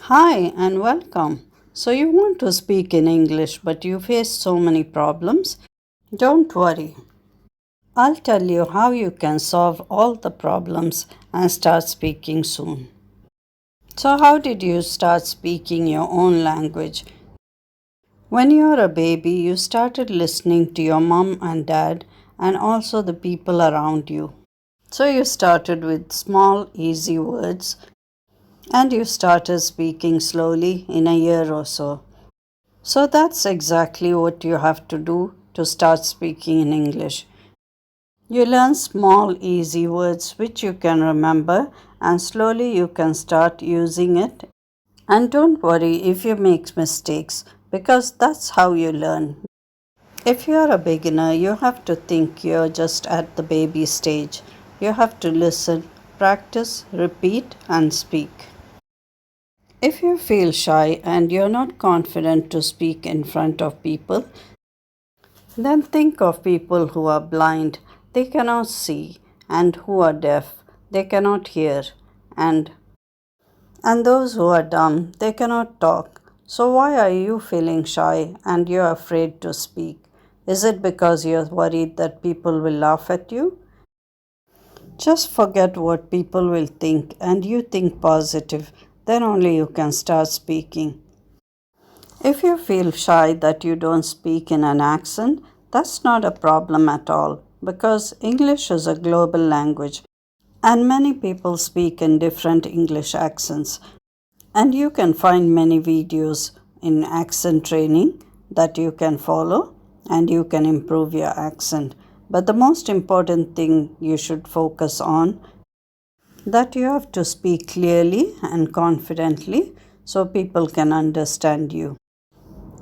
Hi and welcome. So, you want to speak in English, but you face so many problems? Don't worry. I'll tell you how you can solve all the problems and start speaking soon. So, how did you start speaking your own language? When you were a baby, you started listening to your mom and dad and also the people around you. So, you started with small, easy words and you started speaking slowly in a year or so. So that's exactly what you have to do to start speaking in English. You learn small, easy words which you can remember, and slowly you can start using it. And don't worry if you make mistakes because that's how you learn. If you're a beginner, you have to think you're just at the baby stage. You have to listen, practice, repeat, and speak. If you feel shy and you're not confident to speak in front of people, then think of people who are blind, they cannot see, and who are deaf, they cannot hear, and those who are dumb, they cannot talk. So why are you feeling shy and you're afraid to speak? Is it because you're worried that people will laugh at you? Just forget what people will think and you think positive. Then only you can start speaking. If you feel shy that you don't speak in an accent, that's not a problem at all because English is a global language and many people speak in different English accents. And you can find many videos in accent training that you can follow and you can improve your accent. But the most important thing you should focus on that you have to speak clearly and confidently so people can understand you.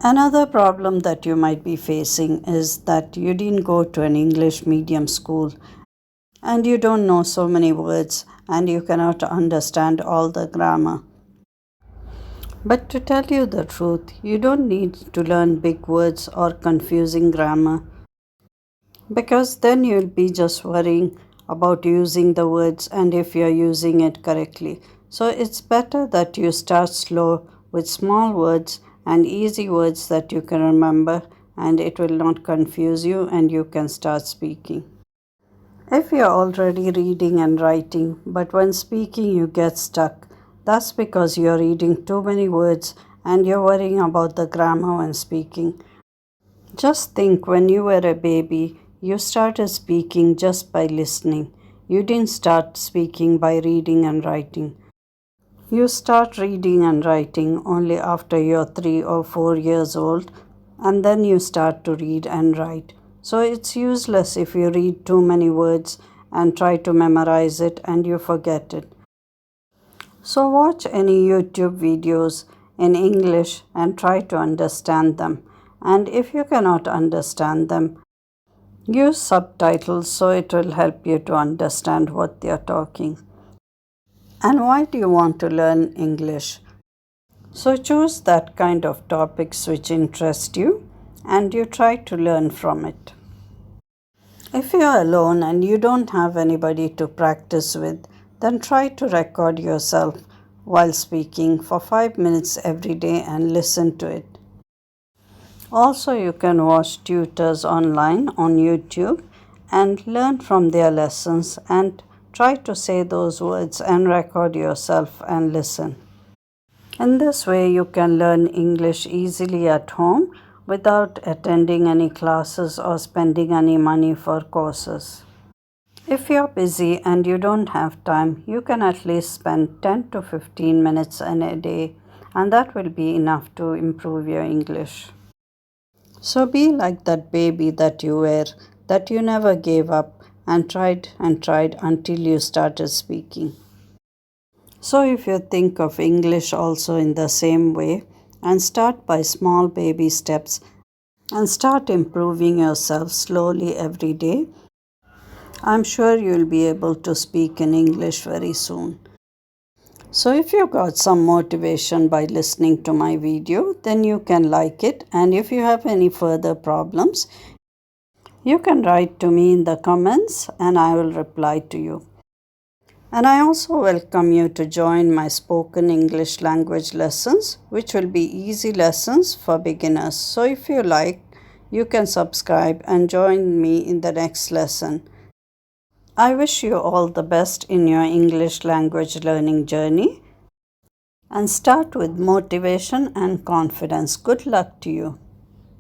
Another problem that you might be facing is that you didn't go to an English medium school and you don't know so many words and you cannot understand all the grammar. But to tell you the truth, you don't need to learn big words or confusing grammar because then you'll be just worrying about using the words and if you're using it correctly. So it's better that you start slow with small words and easy words that you can remember and it will not confuse you and you can start speaking. If you're already reading and writing, but when speaking you get stuck, that's because you're reading too many words and you're worrying about the grammar when speaking. Just think when you were a baby, you started speaking just by listening. You didn't start speaking by reading and writing. You start reading and writing only after you're 3 or 4 years old, and then you start to read and write. So it's useless if you read too many words and try to memorize it and you forget it. So watch any YouTube videos in English and try to understand them. And if you cannot understand them, use subtitles so it will help you to understand what they are talking. And why do you want to learn English? So choose that kind of topics which interest you and you try to learn from it. If you are alone and you don't have anybody to practice with, then try to record yourself while speaking for 5 minutes every day and listen to it. Also, you can watch tutors online on YouTube and learn from their lessons and try to say those words and record yourself and listen. In this way, you can learn English easily at home without attending any classes or spending any money for courses. If you're busy and you don't have time, you can at least spend 10 to 15 minutes in a day, and that will be enough to improve your English. So be like that baby that you were, that you never gave up and tried until you started speaking. So, if you think of English also in the same way and start by small baby steps and start improving yourself slowly every day, I'm sure you'll be able to speak in English very soon. So, if you got some motivation by listening to my video, then you can like it. And if you have any further problems, you can write to me in the comments and I will reply to you. And I also welcome you to join my spoken English language lessons, which will be easy lessons for beginners. So if you like, you can subscribe and join me in the next lesson. I wish you all the best in your English language learning journey, and start with motivation and confidence. Good luck to you.